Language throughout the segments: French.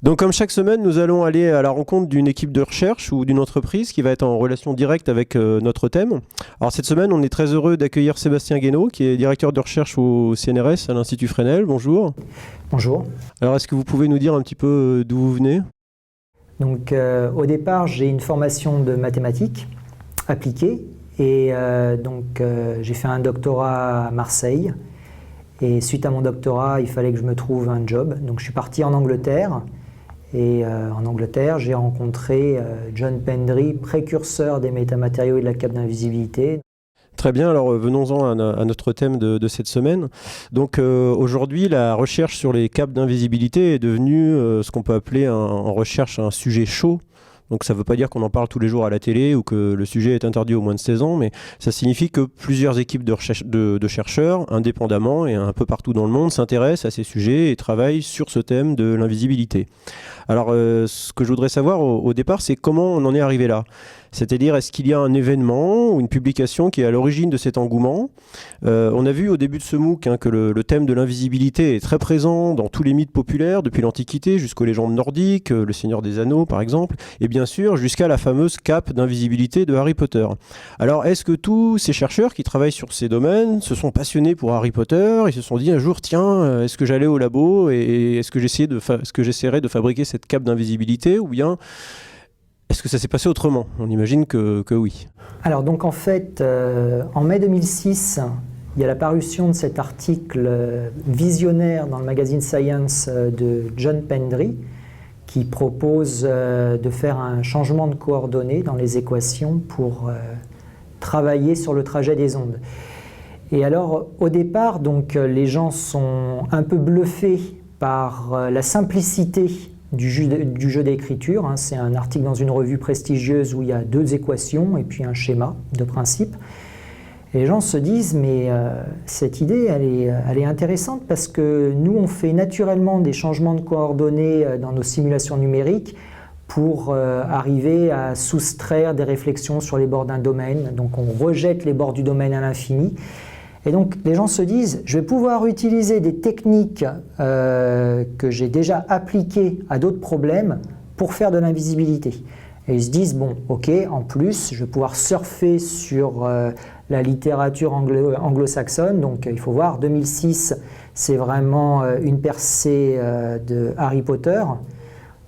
Donc comme chaque semaine, nous allons aller à la rencontre d'une équipe de recherche ou d'une entreprise qui va être en relation directe avec notre thème. Alors cette semaine, on est très heureux d'accueillir Sébastien Guénaud, qui est directeur de recherche au CNRS à l'Institut Fresnel. Bonjour. Bonjour. Alors est-ce que vous pouvez nous dire un petit peu d'où vous venez ? Donc au départ, j'ai une formation de mathématiques appliquées et j'ai fait un doctorat à Marseille. Et suite à mon doctorat, il fallait que je me trouve un job. Donc je suis parti en Angleterre. Et en Angleterre, j'ai rencontré John Pendry, précurseur des métamatériaux et de la cape d'invisibilité. Très bien, alors venons-en à notre thème de cette semaine. Donc aujourd'hui, la recherche sur les capes d'invisibilité est devenue ce qu'on peut appeler en recherche un sujet chaud. Donc ça ne veut pas dire qu'on en parle tous les jours à la télé ou que le sujet est interdit aux moins de 16 ans, mais ça signifie que plusieurs équipes de chercheurs, indépendamment et un peu partout dans le monde, s'intéressent à ces sujets et travaillent sur ce thème de l'invisibilité. Alors ce que je voudrais savoir au départ, c'est comment on en est arrivé là. C'est-à-dire, est-ce qu'il y a un événement ou une publication qui est à l'origine de cet engouement ? On a vu au début de ce MOOC que le thème de l'invisibilité est très présent dans tous les mythes populaires, depuis l'Antiquité jusqu'aux légendes nordiques, le Seigneur des Anneaux par exemple, et bien sûr jusqu'à la fameuse cape d'invisibilité de Harry Potter. Alors, est-ce que tous ces chercheurs qui travaillent sur ces domaines se sont passionnés pour Harry Potter et se sont dit un jour, tiens, est-ce que j'allais au labo et est-ce que j'essaierais de fabriquer cette cape d'invisibilité, ou bien est-ce que ça s'est passé autrement ? On imagine que oui. Alors donc en fait, en mai 2006, il y a la parution de cet article visionnaire dans le magazine Science de John Pendry qui propose de faire un changement de coordonnées dans les équations pour travailler sur le trajet des ondes. Et alors au départ, donc, les gens sont un peu bluffés par la simplicité du jeu d'écriture. C'est un article dans une revue prestigieuse où il y a 2 équations et puis un schéma de principe. Et les gens se disent, mais cette idée, elle est intéressante parce que nous, on fait naturellement des changements de coordonnées dans nos simulations numériques pour arriver à soustraire des réflexions sur les bords d'un domaine. Donc on rejette les bords du domaine à l'infini. Et donc les gens se disent, je vais pouvoir utiliser des techniques que j'ai déjà appliquées à d'autres problèmes pour faire de l'invisibilité. Et ils se disent, bon, ok, en plus, je vais pouvoir surfer sur la littérature anglo-saxonne. Donc il faut voir, 2006, c'est vraiment une percée de Harry Potter.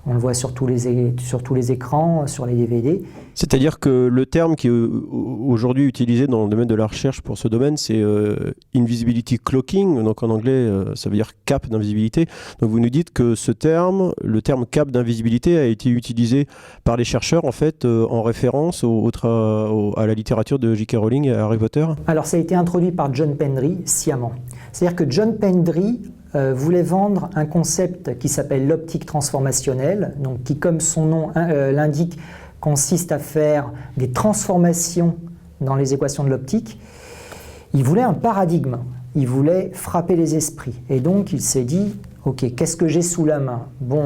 On le voit sur tous les écrans, sur les DVD. C'est-à-dire que le terme qui est aujourd'hui utilisé dans le domaine de la recherche pour ce domaine, c'est invisibility cloaking. Donc en anglais, ça veut dire cape d'invisibilité. Donc vous nous dites que le terme cape d'invisibilité a été utilisé par les chercheurs en fait en référence à la littérature de J.K. Rowling et à Harry Potter. Alors ça a été introduit par John Pendry sciemment. C'est-à-dire que John Pendry voulait vendre un concept qui s'appelle l'optique transformationnelle, donc qui, comme son nom l'indique, consiste à faire des transformations dans les équations de l'optique. Il voulait un paradigme, il voulait frapper les esprits. Et donc il s'est dit, ok, qu'est-ce que j'ai sous la main ? Bon,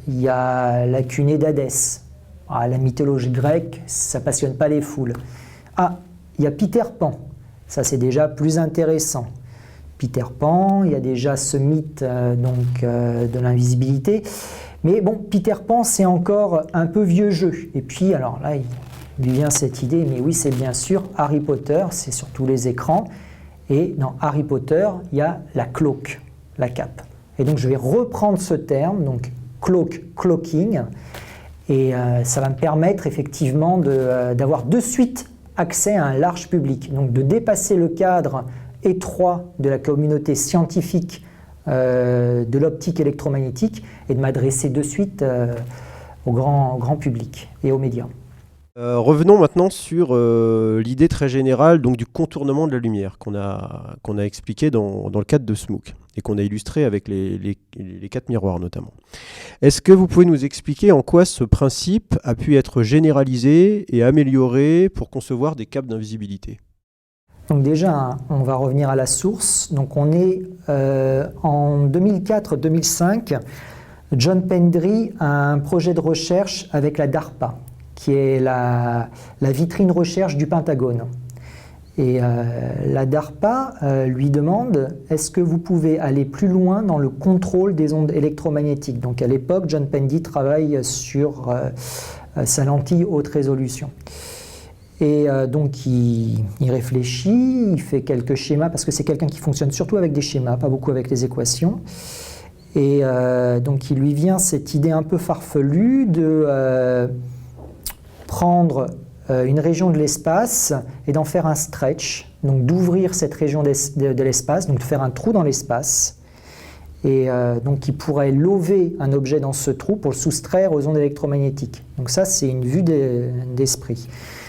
il y a la cunée d'Hadès. Ah, la mythologie grecque, ça ne passionne pas les foules. Ah, il y a Peter Pan, ça c'est déjà plus intéressant. Peter Pan, il y a déjà ce mythe de l'invisibilité. Mais bon, Peter Pan, c'est encore un peu vieux jeu. Et puis, alors là, il lui vient cette idée, mais oui, c'est bien sûr Harry Potter, c'est sur tous les écrans. Et dans Harry Potter, il y a la cloak, la cape. Et donc, je vais reprendre ce terme, donc cloaking, et ça va me permettre effectivement d'avoir de suite accès à un large public. Donc, de dépasser le cadre étroit de la communauté scientifique de l'optique électromagnétique et de m'adresser de suite au grand public et aux médias. Revenons maintenant sur l'idée très générale donc, du contournement de la lumière qu'on a expliqué dans le cadre de ce MOOC et qu'on a illustré avec les 4 miroirs notamment. Est-ce que vous pouvez nous expliquer en quoi ce principe a pu être généralisé et amélioré pour concevoir des capes d'invisibilité ? Donc déjà, on va revenir à la source. Donc on est en 2004-2005. John Pendry a un projet de recherche avec la DARPA, qui est la vitrine recherche du Pentagone. Et la DARPA lui demande, est-ce que vous pouvez aller plus loin dans le contrôle des ondes électromagnétiques? Donc à l'époque, John Pendy travaille sur sa lentille haute résolution. Et donc il réfléchit, il fait quelques schémas, parce que c'est quelqu'un qui fonctionne surtout avec des schémas, pas beaucoup avec les équations. Et donc il lui vient cette idée un peu farfelue de prendre une région de l'espace et d'en faire un stretch, donc d'ouvrir cette région de l'espace, donc de faire un trou dans l'espace. Et donc il pourrait lover un objet dans ce trou pour le soustraire aux ondes électromagnétiques. Donc ça, c'est une vue d'esprit.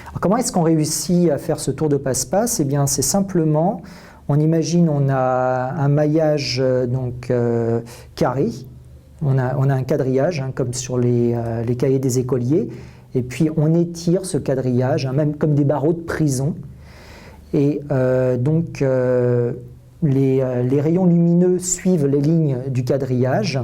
Alors, comment est-ce qu'on réussit à faire ce tour de passe-passe? Eh bien, c'est simplement, on imagine, on a un maillage carré, on a un quadrillage, comme sur les cahiers des écoliers, et puis on étire ce quadrillage, même comme des barreaux de prison. Et les rayons lumineux suivent les lignes du quadrillage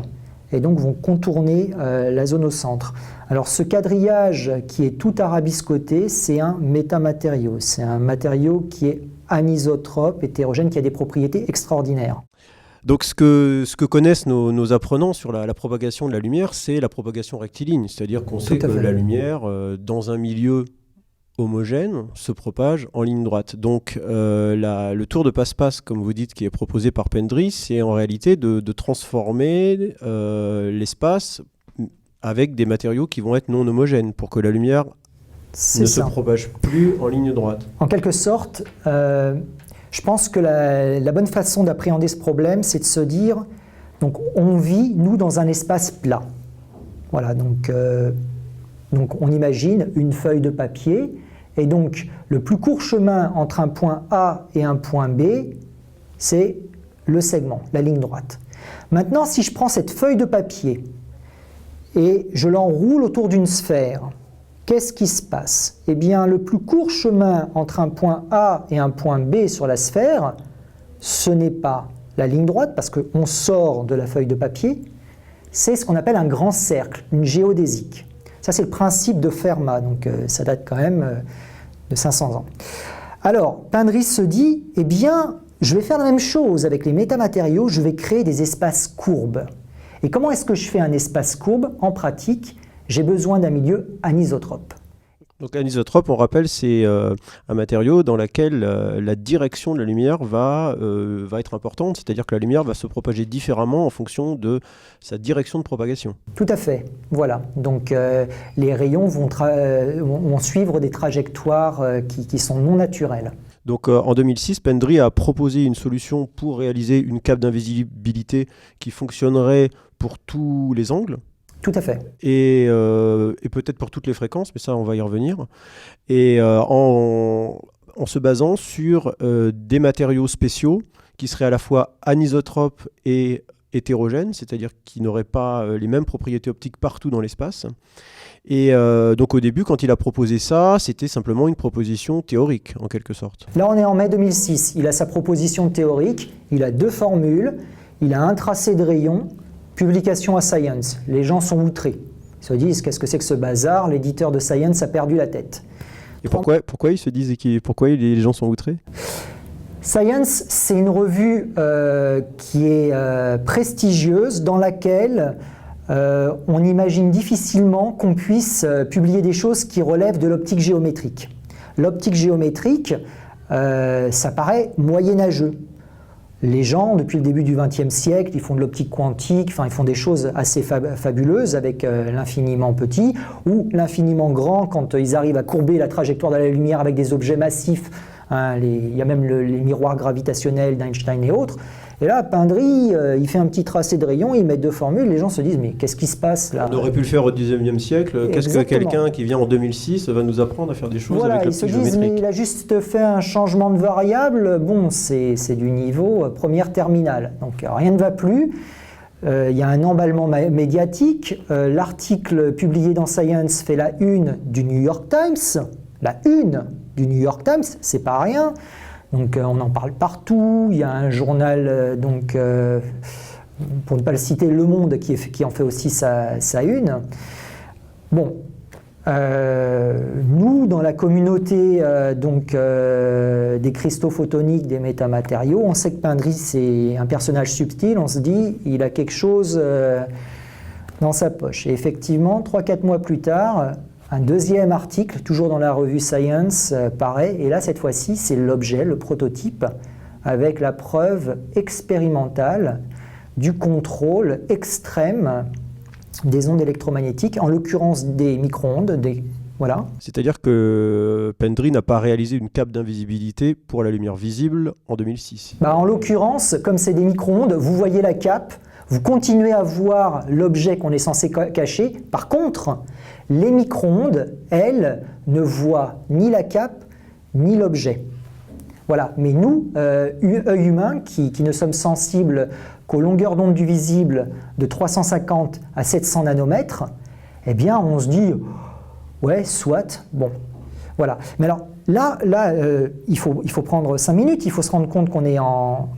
et donc vont contourner la zone au centre. Alors ce quadrillage qui est tout arabiscoté, c'est un métamatériau. C'est un matériau qui est anisotrope, hétérogène, qui a des propriétés extraordinaires. Donc ce que connaissent nos apprenants sur la propagation de la lumière, c'est la propagation rectiligne. C'est-à-dire qu'on sait que la lumière, dans un milieu homogène, se propage en ligne droite. Donc le tour de passe-passe, comme vous dites, qui est proposé par Pendry, c'est en réalité de transformer l'espace avec des matériaux qui vont être non homogènes pour que la lumière se propage plus en ligne droite. En quelque sorte, je pense que la bonne façon d'appréhender ce problème, c'est de se dire, donc on vit, nous, dans un espace plat. Voilà, donc on imagine une feuille de papier, et donc le plus court chemin entre un point A et un point B, c'est le segment, la ligne droite. Maintenant, si je prends cette feuille de papier et je l'enroule autour d'une sphère, qu'est-ce qui se passe? Eh bien, le plus court chemin entre un point A et un point B sur la sphère, ce n'est pas la ligne droite, parce qu'on sort de la feuille de papier, c'est ce qu'on appelle un grand cercle, une géodésique. Ça, c'est le principe de Fermat, donc ça date quand même de 500 ans. Alors, Pendry se dit, eh bien, je vais faire la même chose avec les métamatériaux, je vais créer des espaces courbes. Et comment est-ce que je fais un espace courbe? En pratique, j'ai besoin d'un milieu anisotrope. Donc anisotrope, on rappelle, c'est un matériau dans lequel la direction de la lumière va être importante, c'est-à-dire que la lumière va se propager différemment en fonction de sa direction de propagation. Tout à fait, voilà. Donc les rayons vont suivre des trajectoires qui sont non naturelles. Donc en 2006, Pendry a proposé une solution pour réaliser une cape d'invisibilité qui fonctionnerait pour tous les angles. Tout à fait. Et peut-être pour toutes les fréquences, mais ça, on va y revenir. Et en se basant sur des matériaux spéciaux qui seraient à la fois anisotropes et hétérogènes, c'est-à-dire qui n'auraient pas les mêmes propriétés optiques partout dans l'espace. Et donc au début, quand il a proposé ça, c'était simplement une proposition théorique, en quelque sorte. Là, on est en mai 2006. Il a sa proposition théorique, il a 2 formules, il a un tracé de rayon. Publication à Science. Les gens sont outrés. Ils se disent, qu'est-ce que c'est que ce bazar? L'éditeur de Science a perdu la tête. Et pourquoi ils se disent pourquoi les gens sont outrés? Science, c'est une revue qui est prestigieuse, dans laquelle on imagine difficilement qu'on puisse publier des choses qui relèvent de l'optique géométrique. L'optique géométrique, ça paraît moyenâgeux. Les gens, depuis le début du XXe siècle, ils font de l'optique quantique, ils font des choses assez fabuleuses avec l'infiniment petit ou l'infiniment grand quand ils arrivent à courber la trajectoire de la lumière avec des objets massifs. Il y a même les miroirs gravitationnels d'Einstein et autres. Et là, Pendry, il fait un petit tracé de rayon, il met 2 formules, les gens se disent, mais qu'est-ce qui se passe là? On aurait pu le faire au XIXe siècle. Qu'est-ce que quelqu'un qui vient en 2006 va nous apprendre à faire des choses avec l'optique géométrique? Ils se disent, mais il a juste fait un changement de variable. Bon, c'est du niveau première terminale. Donc rien ne va plus. Il y a un emballement médiatique. L'article publié dans Science fait la une du New York Times. La une du New York Times, c'est pas rien. Donc on en parle partout, il y a un journal, pour ne pas le citer, Le Monde, qui en fait aussi sa une. Bon, Nous, dans la communauté des cristaux photoniques, des métamatériaux, on sait que Pindry, c'est un personnage subtil. On se dit, il a quelque chose dans sa poche. Et effectivement, 3-4 mois plus tard, un deuxième article, toujours dans la revue Science, paraît. Et là, cette fois-ci, c'est l'objet, le prototype, avec la preuve expérimentale du contrôle extrême des ondes électromagnétiques, en l'occurrence des micro-ondes. Voilà. C'est-à-dire que Pendry n'a pas réalisé une cape d'invisibilité pour la lumière visible en 2006. En l'occurrence, comme c'est des micro-ondes, vous voyez la cape, vous continuez à voir l'objet qu'on est censé cacher. Par contre, les micro-ondes, elles, ne voient ni la cape, ni l'objet. Voilà. Mais nous, œil humain, qui ne sommes sensibles qu'aux longueurs d'onde du visible de 350 à 700 nanomètres, eh bien, on se dit, ouais, soit, bon, voilà. Mais alors, là il faut prendre 5 minutes, il faut se rendre compte qu'on est en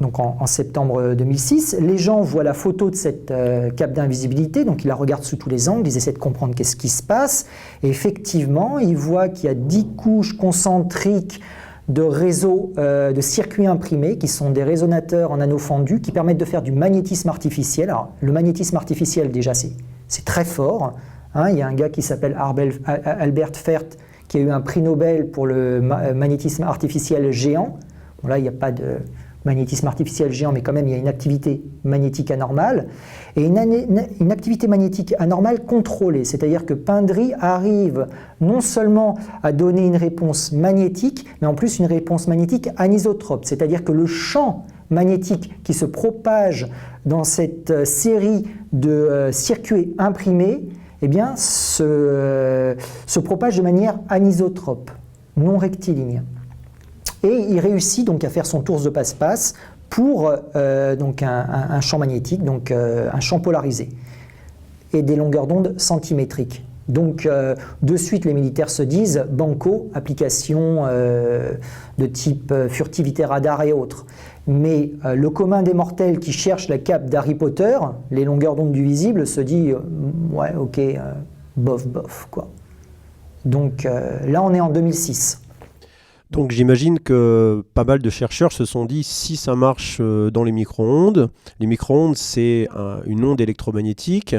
septembre 2006. Les gens voient la photo de cette cape d'invisibilité, donc ils la regardent sous tous les angles, ils essaient de comprendre qu'est-ce qui se passe. Et effectivement, ils voient qu'il y a 10 couches concentriques de réseaux de circuits imprimés qui sont des résonateurs en anneaux fendus qui permettent de faire du magnétisme artificiel. Alors, le magnétisme artificiel, déjà, c'est très fort. Il y a un gars qui s'appelle Albert Fert qui a eu un prix Nobel pour le magnétisme artificiel géant. Bon, là, il n'y a pas de magnétisme artificiel géant, mais quand même, il y a une activité magnétique anormale. Et une activité magnétique anormale contrôlée, c'est-à-dire que Pindry arrive non seulement à donner une réponse magnétique, mais en plus une réponse magnétique anisotrope, c'est-à-dire que le champ magnétique qui se propage dans cette série de circuits imprimés, eh bien, se propage de manière anisotrope, non rectiligne. Et il réussit donc à faire son tour de passe-passe pour donc un champ magnétique, donc un champ polarisé, et des longueurs d'onde centimétriques. Donc de suite les militaires se disent banco, application de type furtivité radar et autres. Mais le commun des mortels qui cherche la cape d'Harry Potter, les longueurs d'onde du visible, se dit ouais ok, bof bof quoi. Donc là on est en 2006. Donc j'imagine que pas mal de chercheurs se sont dit si ça marche dans les micro-ondes c'est une onde électromagnétique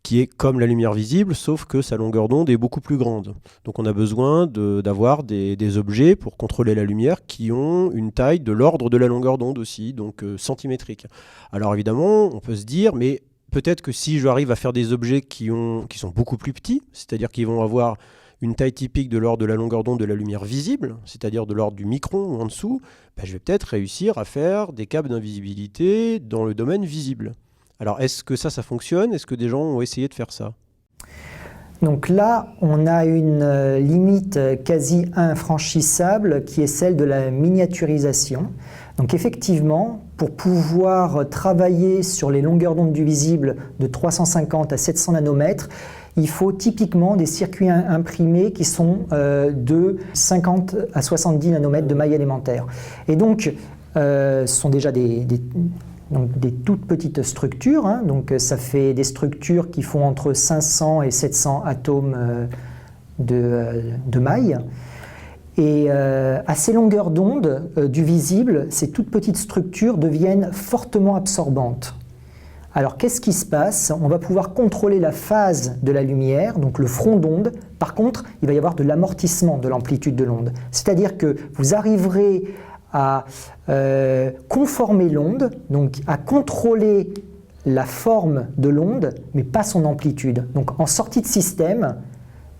qui est comme la lumière visible sauf que sa longueur d'onde est beaucoup plus grande. Donc on a besoin d'avoir des objets pour contrôler la lumière qui ont une taille de l'ordre de la longueur d'onde aussi, donc centimétrique. Alors évidemment on peut se dire mais peut-être que si j'arrive à faire des objets qui sont beaucoup plus petits, c'est-à-dire qu'ils vont avoir une taille typique de l'ordre de la longueur d'onde de la lumière visible, c'est-à-dire de l'ordre du micron ou en dessous, je vais peut-être réussir à faire des capes d'invisibilité dans le domaine visible. Alors est-ce que ça fonctionne? Est-ce que des gens ont essayé de faire ça? Donc là, on a une limite quasi infranchissable qui est celle de la miniaturisation. Donc effectivement, pour pouvoir travailler sur les longueurs d'onde du visible de 350 à 700 nanomètres, il faut typiquement des circuits imprimés qui sont de 50 à 70 nanomètres de maille élémentaire. Et donc, ce sont déjà des toutes petites structures. Donc, ça fait des structures qui font entre 500 et 700 atomes de maille. Et à ces longueurs d'onde du visible, ces toutes petites structures deviennent fortement absorbantes. Alors qu'est-ce qui se passe? On va pouvoir contrôler la phase de la lumière, donc le front d'onde. Par contre, il va y avoir de l'amortissement de l'amplitude de l'onde. C'est-à-dire que vous arriverez à conformer l'onde, donc à contrôler la forme de l'onde, mais pas son amplitude. Donc en sortie de système,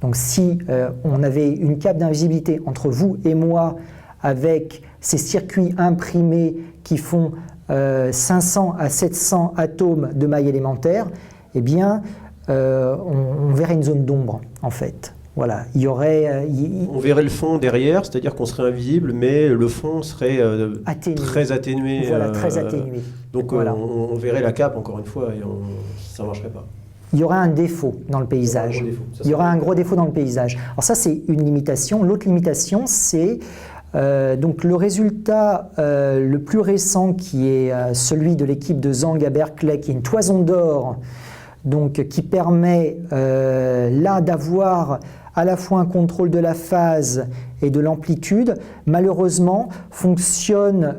donc si on avait une cape d'invisibilité entre vous et moi avec ces circuits imprimés qui font 500 à 700 atomes de maille élémentaire, eh bien, on verrait une zone d'ombre, en fait. Voilà, il y aurait... On verrait le fond derrière, c'est-à-dire qu'on serait invisible, mais le fond serait très atténué. Voilà, très atténué. Donc voilà. On verrait la cape, encore une fois, et ça ne marcherait pas. Il y aura un défaut dans le paysage. Il y aura un gros défaut dans le paysage. Alors ça, c'est une limitation. L'autre limitation, c'est... donc le résultat le plus récent qui est celui de l'équipe de Zhang à Berkeley, qui est une toison d'or donc, qui permet là d'avoir à la fois un contrôle de la phase et de l'amplitude, malheureusement fonctionne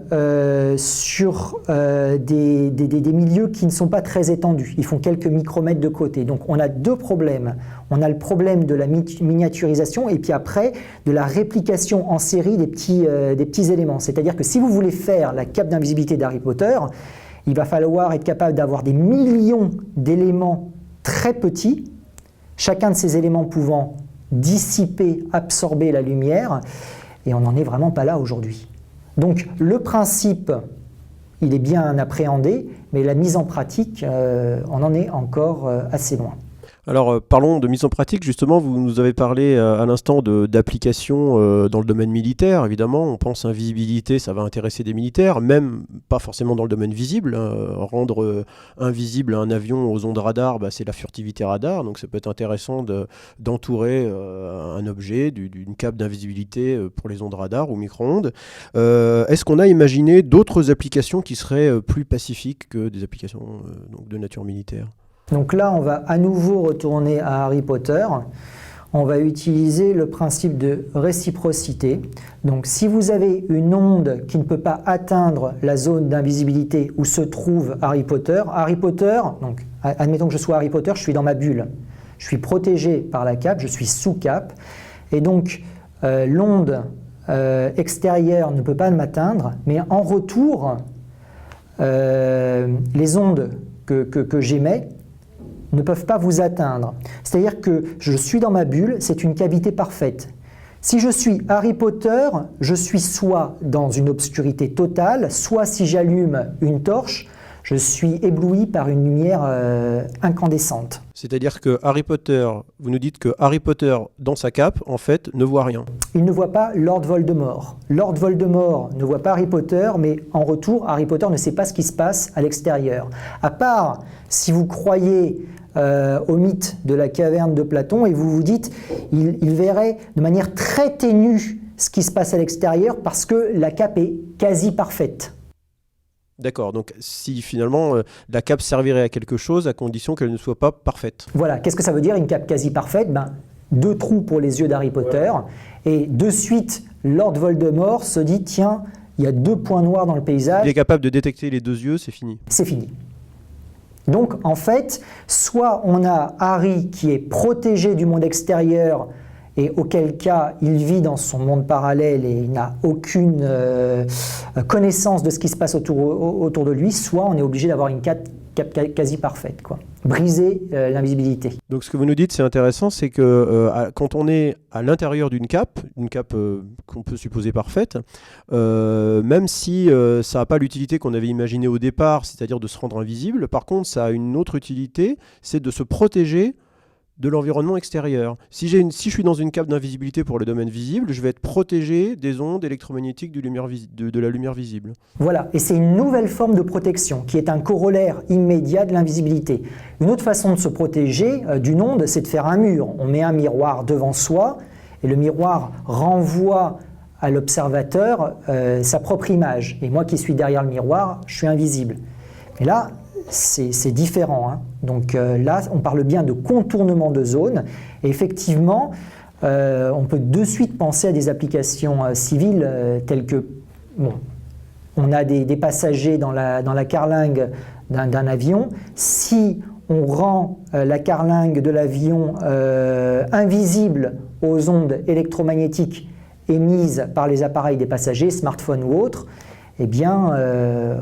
sur des milieux qui ne sont pas très étendus. Ils font quelques micromètres de côté. Donc on a deux problèmes. On a le problème de la miniaturisation et puis après de la réplication en série des petits éléments. C'est-à-dire que si vous voulez faire la cape d'invisibilité d'Harry Potter, il va falloir être capable d'avoir des millions d'éléments très petits, chacun de ces éléments pouvant dissiper, absorber la lumière, et on n'en est vraiment pas là aujourd'hui. Donc le principe, il est bien appréhendé, mais la mise en pratique, on en est encore assez loin. Alors parlons de mise en pratique, justement, vous nous avez parlé à l'instant d'applications dans le domaine militaire, évidemment, on pense invisibilité, ça va intéresser des militaires, même pas forcément dans le domaine visible, hein. Rendre invisible un avion aux ondes radar, c'est la furtivité radar, donc ça peut être intéressant d'entourer un objet d'une cape d'invisibilité pour les ondes radar ou micro-ondes. Est-ce qu'on a imaginé d'autres applications qui seraient plus pacifiques que des applications donc de nature militaire ? Donc là, on va à nouveau retourner à Harry Potter. On va utiliser le principe de réciprocité. Donc si vous avez une onde qui ne peut pas atteindre la zone d'invisibilité où se trouve Harry Potter, donc admettons que je sois Harry Potter, je suis dans ma bulle. Je suis protégé par la cape, je suis sous cape. Et donc l'onde extérieure ne peut pas m'atteindre, mais en retour, les ondes que j'émets ne peuvent pas vous atteindre. C'est-à-dire que je suis dans ma bulle, c'est une cavité parfaite. Si je suis Harry Potter, je suis soit dans une obscurité totale, soit si j'allume une torche, je suis ébloui par une lumière incandescente. C'est-à-dire que Harry Potter, vous nous dites que Harry Potter, dans sa cape, en fait, ne voit rien. Il ne voit pas Lord Voldemort. Lord Voldemort ne voit pas Harry Potter, mais en retour, Harry Potter ne sait pas ce qui se passe à l'extérieur. À part si vous croyez au mythe de la caverne de Platon et vous vous dites il verrait de manière très ténue ce qui se passe à l'extérieur parce que la cape est quasi parfaite. D'accord, donc si finalement la cape servirait à quelque chose à condition qu'elle ne soit pas parfaite. Voilà, qu'est-ce que ça veut dire une cape quasi parfaite ? 2 trous pour les yeux d'Harry Potter, et de suite Lord Voldemort se dit tiens, il y a 2 points noirs dans le paysage. Il est capable de détecter les 2 yeux, c'est fini. C'est fini. Donc en fait, soit on a Harry qui est protégé du monde extérieur et auquel cas il vit dans son monde parallèle et il n'a aucune connaissance de ce qui se passe autour de lui, soit on est obligé d'avoir une cape quasi parfaite, quoi. Briser l'invisibilité. Donc ce que vous nous dites, c'est intéressant, c'est que quand on est à l'intérieur d'une cape qu'on peut supposer parfaite, même si ça n'a pas l'utilité qu'on avait imaginée au départ, c'est-à-dire de se rendre invisible, par contre ça a une autre utilité, c'est de se protéger de l'environnement extérieur. Si je suis dans une cape d'invisibilité pour le domaine visible, je vais être protégé des ondes électromagnétiques de la lumière visible. Voilà, et c'est une nouvelle forme de protection qui est un corollaire immédiat de l'invisibilité. Une autre façon de se protéger d'une onde, c'est de faire un mur. On met un miroir devant soi et le miroir renvoie à l'observateur sa propre image. Et moi qui suis derrière le miroir, je suis invisible. Mais là, c'est différent, hein. Donc là, on parle bien de contournement de zone. Et effectivement, on peut de suite penser à des applications civiles telles que, on a des passagers dans la carlingue d'un avion. Si on rend la carlingue de l'avion invisible aux ondes électromagnétiques émises par les appareils des passagers, smartphones ou autres, eh bien,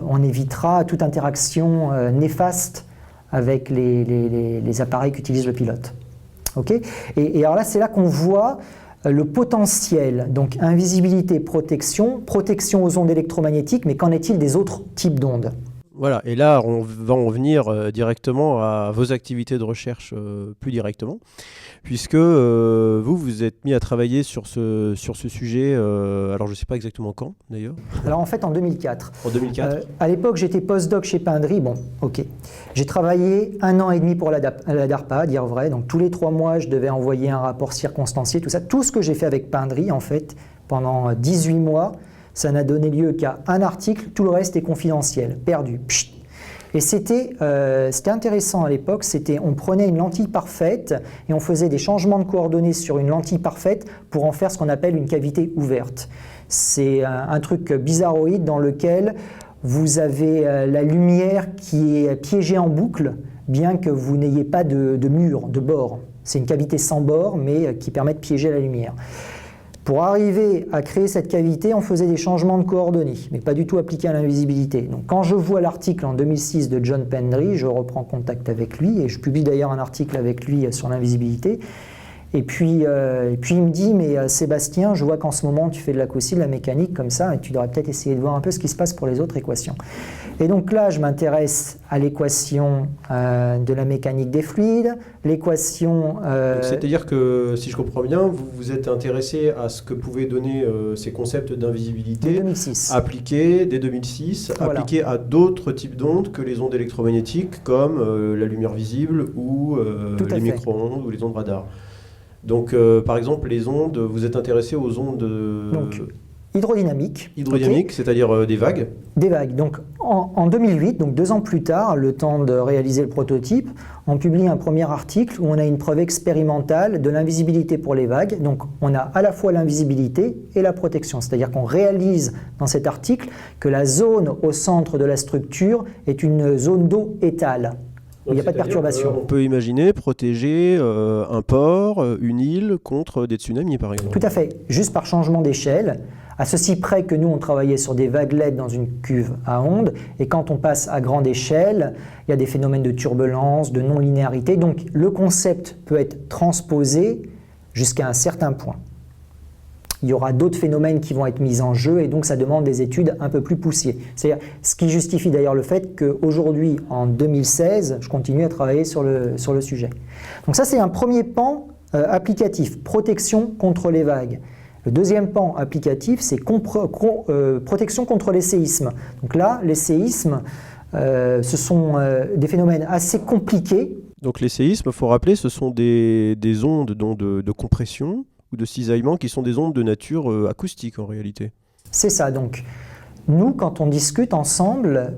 on évitera toute interaction néfaste avec les appareils qu'utilise le pilote. Okay ? Et alors là, c'est là qu'on voit le potentiel, donc invisibilité, protection aux ondes électromagnétiques, mais qu'en est-il des autres types d'ondes ? Voilà, et là, on va en venir directement à vos activités de recherche plus directement, puisque vous êtes mis à travailler sur ce sujet, alors je ne sais pas exactement quand, d'ailleurs. Alors en fait, en 2004. En 2004 à l'époque, j'étais postdoc chez Pindry, J'ai travaillé 1 an et demi pour la DARPA, à dire vrai, donc tous les 3 mois, je devais envoyer un rapport circonstancié, tout ça. Tout ce que j'ai fait avec Pindry, en fait, pendant 18 mois, ça n'a donné lieu qu'à un article, tout le reste est confidentiel, perdu. Pchit. Et c'était intéressant à l'époque, on prenait une lentille parfaite et on faisait des changements de coordonnées sur une lentille parfaite pour en faire ce qu'on appelle une cavité ouverte. C'est un truc bizarroïde dans lequel vous avez la lumière qui est piégée en boucle, bien que vous n'ayez pas de mur, de bord. C'est une cavité sans bord, mais qui permet de piéger la lumière. Pour arriver à créer cette cavité, on faisait des changements de coordonnées, mais pas du tout appliqués à l'invisibilité. Donc quand je vois l'article en 2006 de John Pendry, je reprends contact avec lui, et je publie d'ailleurs un article avec lui sur l'invisibilité. Et puis il me dit, mais Sébastien, je vois qu'en ce moment tu fais de l'acoustie, de la mécanique comme ça, et tu devrais peut-être essayer de voir un peu ce qui se passe pour les autres équations. Et donc là, je m'intéresse à l'équation de la mécanique des fluides, l'équation... C'est-à-dire que, si je comprends bien, vous vous êtes intéressé à ce que pouvaient donner ces concepts d'invisibilité 2006. Appliqués dès 2006, Voilà. Appliqués à d'autres types d'ondes que les ondes électromagnétiques, comme la lumière visible ou les micro-ondes ou les ondes radar. Donc, par exemple, les ondes, vous êtes intéressé aux ondes hydrodynamiques, okay. C'est-à-dire des vagues. Des vagues. Donc, en 2008, donc 2 ans plus tard, le temps de réaliser le prototype, on publie un premier article où on a une preuve expérimentale de l'invisibilité pour les vagues. Donc, on a à la fois l'invisibilité et la protection. C'est-à-dire qu'on réalise dans cet article que la zone au centre de la structure est une zone d'eau étale. Il n'y a pas de perturbation. On peut imaginer protéger un port, une île contre des tsunamis, par exemple. Tout à fait, juste par changement d'échelle. À ceci près que nous, on travaillait sur des vaguelettes dans une cuve à ondes, et quand on passe à grande échelle, il y a des phénomènes de turbulence, de non-linéarité. Donc le concept peut être transposé jusqu'à un certain point. Il y aura d'autres phénomènes qui vont être mis en jeu et donc ça demande des études un peu plus poussées. C'est-à-dire, ce qui justifie d'ailleurs le fait qu'aujourd'hui, en 2016, je continue à travailler sur le sujet. Donc ça, c'est un premier pan applicatif, protection contre les vagues. Le deuxième pan applicatif, c'est protection contre les séismes. Donc là, les séismes, ce sont des phénomènes assez compliqués. Donc les séismes, il faut rappeler, ce sont des ondes de compression ou de cisaillement qui sont des ondes de nature acoustique en réalité. C'est ça, donc nous quand on discute ensemble,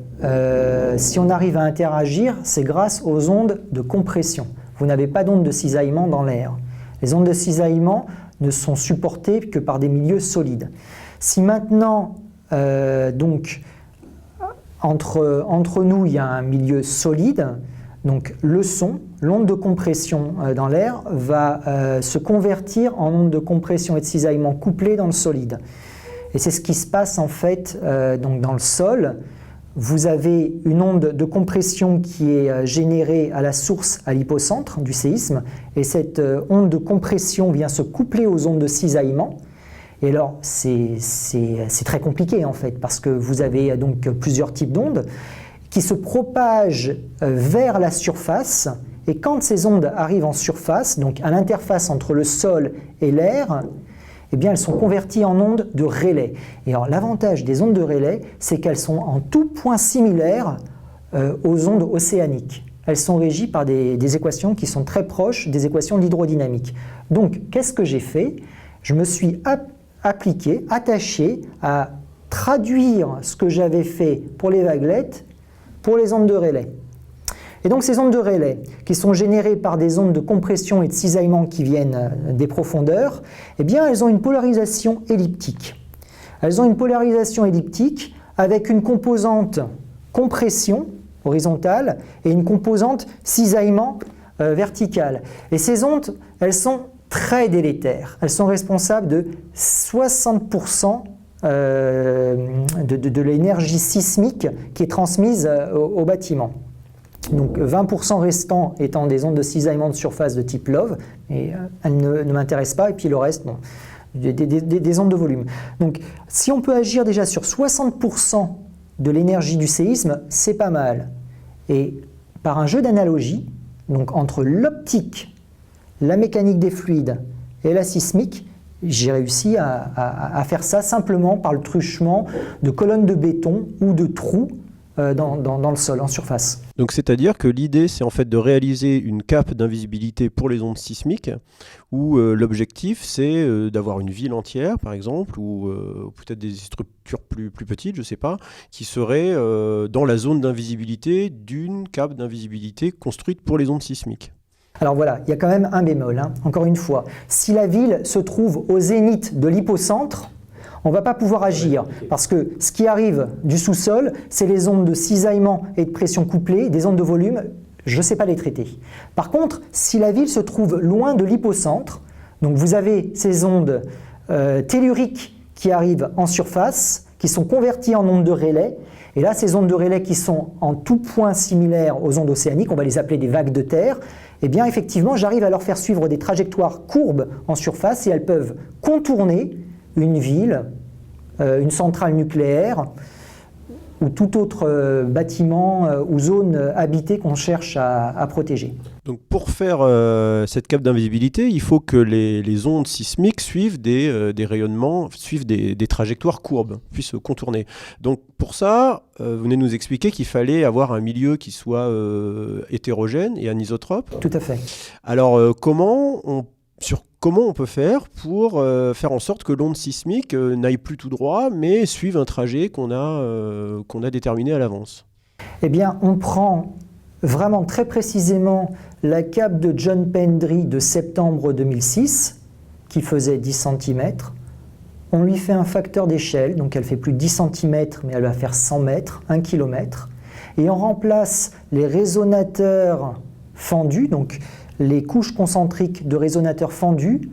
si on arrive à interagir, c'est grâce aux ondes de compression. Vous n'avez pas d'ondes de cisaillement dans l'air. Les ondes de cisaillement ne sont supportées que par des milieux solides. Si maintenant, donc, entre nous, il y a un milieu solide, donc le son, l'onde de compression dans l'air va se convertir en onde de compression et de cisaillement couplées dans le solide. Et c'est ce qui se passe en fait donc dans le sol. Vous avez une onde de compression qui est générée à la source, à l'hypocentre du séisme, et cette onde de compression vient se coupler aux ondes de cisaillement. Et alors c'est très compliqué en fait, parce que vous avez donc plusieurs types d'ondes qui se propagent vers la surface, et quand ces ondes arrivent en surface, donc à l'interface entre le sol et l'air, eh bien elles sont converties en ondes de Rayleigh. Et alors l'avantage des ondes de Rayleigh, c'est qu'elles sont en tout point similaires aux ondes océaniques. Elles sont régies par des équations qui sont très proches des équations de l'hydrodynamique. Donc qu'est-ce que j'ai fait? Je me suis attaché à traduire ce que j'avais fait pour les vaguelettes pour les ondes de Rayleigh. Et donc ces ondes de Rayleigh, qui sont générées par des ondes de compression et de cisaillement qui viennent des profondeurs, eh bien elles ont une polarisation elliptique. Elles ont une polarisation elliptique avec une composante compression horizontale et une composante cisaillement verticale. Et ces ondes, elles sont très délétères. Elles sont responsables de 60% de l'énergie sismique qui est transmise au bâtiment. Donc 20% restants étant des ondes de cisaillement de surface de type LOVE, et elles ne m'intéressent pas, et puis le reste, bon, des ondes de volume. Donc si on peut agir déjà sur 60% de l'énergie du séisme, c'est pas mal. Et par un jeu d'analogie, donc entre l'optique, la mécanique des fluides et la sismique, j'ai réussi à faire ça simplement par le truchement de colonnes de béton ou de trous dans le sol, en surface. Donc c'est-à-dire que l'idée, c'est en fait de réaliser une cape d'invisibilité pour les ondes sismiques, où l'objectif, c'est d'avoir une ville entière, par exemple, ou peut-être des structures plus petites, je ne sais pas, qui seraient dans la zone d'invisibilité d'une cape d'invisibilité construite pour les ondes sismiques. Alors voilà, il y a quand même un bémol, hein. Encore une fois. Si la ville se trouve au zénith de l'hypocentre, on ne va pas pouvoir agir, parce que ce qui arrive du sous-sol, c'est les ondes de cisaillement et de pression couplée, des ondes de volume, je ne sais pas les traiter. Par contre, si la ville se trouve loin de l'hypocentre, donc vous avez ces ondes telluriques qui arrivent en surface, qui sont converties en ondes de relais, et là, ces ondes de relais qui sont en tout point similaires aux ondes océaniques, on va les appeler des vagues de terre, eh bien effectivement, j'arrive à leur faire suivre des trajectoires courbes en surface et elles peuvent contourner une ville, une centrale nucléaire ou tout autre bâtiment ou zone habitée qu'on cherche à protéger. Donc pour faire cette cape d'invisibilité, il faut que les ondes sismiques suivent des rayonnements, suivent des trajectoires courbes, puissent contourner. Donc pour ça, vous venez de nous expliquer qu'il fallait avoir un milieu qui soit hétérogène et anisotrope. Tout à fait. Alors comment on peut faire pour faire en sorte que l'onde sismique n'aille plus tout droit, mais suive un trajet qu'on a déterminé à l'avance? Eh bien, on prend vraiment très précisément la cape de John Pendry de septembre 2006, qui faisait 10 cm. On lui fait un facteur d'échelle, donc elle fait plus de 10 cm, mais elle va faire 100 mètres, 1 km. Et on remplace les résonateurs fendus, donc les couches concentriques de résonateurs fendus,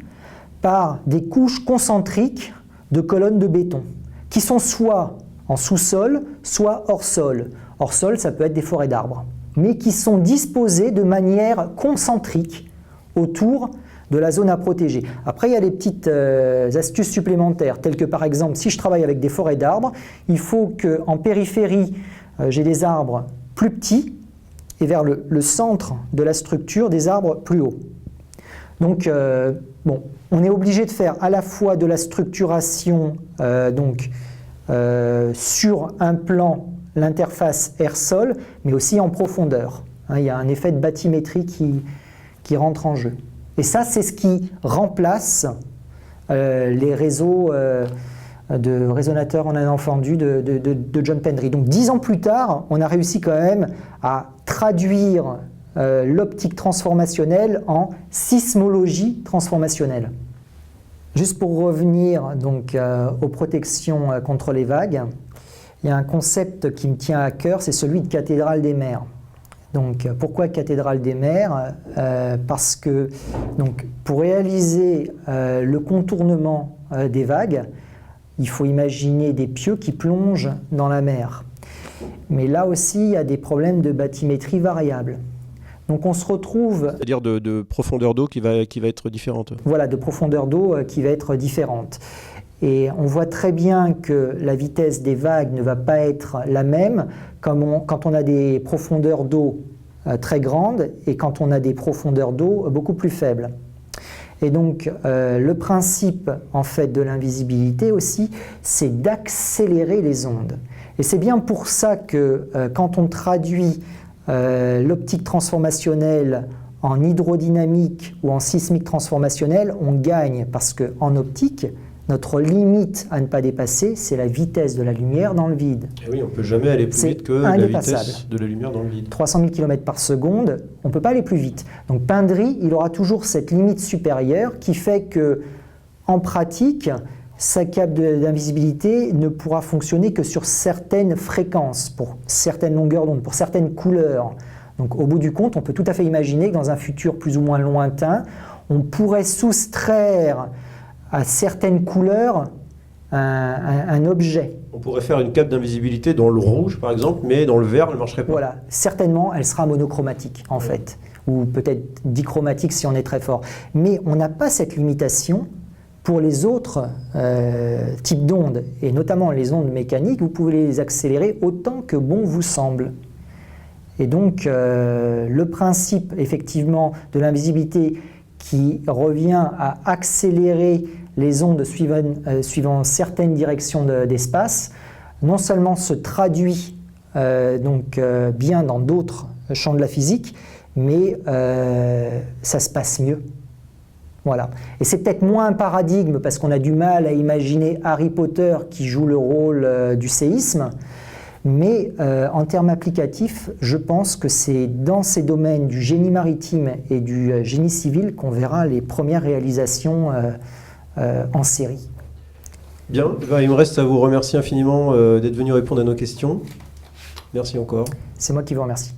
par des couches concentriques de colonnes de béton, qui sont soit en sous-sol, soit hors sol. Hors sol, ça peut être des forêts d'arbres, mais qui sont disposées de manière concentrique autour de la zone à protéger. Après, il y a des petites astuces supplémentaires, telles que par exemple, si je travaille avec des forêts d'arbres, il faut qu'en périphérie, j'ai des arbres plus petits, et vers le centre de la structure des arbres plus hauts. Donc, on est obligé de faire à la fois de la structuration sur un plan, l'interface air-sol, mais aussi en profondeur. Hein, il y a un effet de bathymétrie qui rentre en jeu. Et ça, c'est ce qui remplace les réseaux de résonateurs en anneau fendu de John Pendry. Donc 10 ans plus tard, on a réussi quand même à traduire l'optique transformationnelle en sismologie transformationnelle. Juste pour revenir donc, aux protections contre les vagues, il y a un concept qui me tient à cœur, c'est celui de cathédrale des mers. Donc, pourquoi cathédrale des mers? Parce que donc, pour réaliser le contournement des vagues, il faut imaginer des pieux qui plongent dans la mer. Mais là aussi, il y a des problèmes de bathymétrie variable. Donc on se retrouve... C'est-à-dire de profondeur d'eau qui va être différente. Voilà, de profondeur d'eau qui va être différente. Et on voit très bien que la vitesse des vagues ne va pas être la même quand on a des profondeurs d'eau très grandes et quand on a des profondeurs d'eau beaucoup plus faibles. Et donc le principe en fait de l'invisibilité aussi, c'est d'accélérer les ondes. Et c'est bien pour ça que quand on traduit l'optique transformationnelle en hydrodynamique ou en sismique transformationnelle, on gagne parce qu'en optique, notre limite à ne pas dépasser, c'est la vitesse de la lumière dans le vide. Et oui, on ne peut jamais aller plus vite que la vitesse de la lumière dans le vide. 300 000 km par seconde, on ne peut pas aller plus vite. Donc Pendry, il aura toujours cette limite supérieure qui fait que, en pratique, sa cape d'invisibilité ne pourra fonctionner que sur certaines fréquences, pour certaines longueurs d'onde, pour certaines couleurs. Donc au bout du compte, on peut tout à fait imaginer que dans un futur plus ou moins lointain, on pourrait soustraire à certaines couleurs un objet. On pourrait faire une cape d'invisibilité dans le rouge, par exemple, mais dans le vert, elle ne marcherait pas. Voilà, certainement, elle sera monochromatique, en fait, ou peut-être dichromatique si on est très fort. Mais on n'a pas cette limitation pour les autres types d'ondes, et notamment les ondes mécaniques, vous pouvez les accélérer autant que bon vous semble. Et donc, le principe, effectivement, de l'invisibilité qui revient à accélérer les ondes suivant certaines directions d'espace, non seulement se traduit bien dans d'autres champs de la physique, mais ça se passe mieux. Voilà. Et c'est peut-être moins un paradigme parce qu'on a du mal à imaginer Harry Potter qui joue le rôle du séisme, mais en termes applicatifs, je pense que c'est dans ces domaines du génie maritime et du génie civil qu'on verra les premières réalisations en série. Bien, il me reste à vous remercier infiniment d'être venu répondre à nos questions. Merci encore. C'est moi qui vous remercie.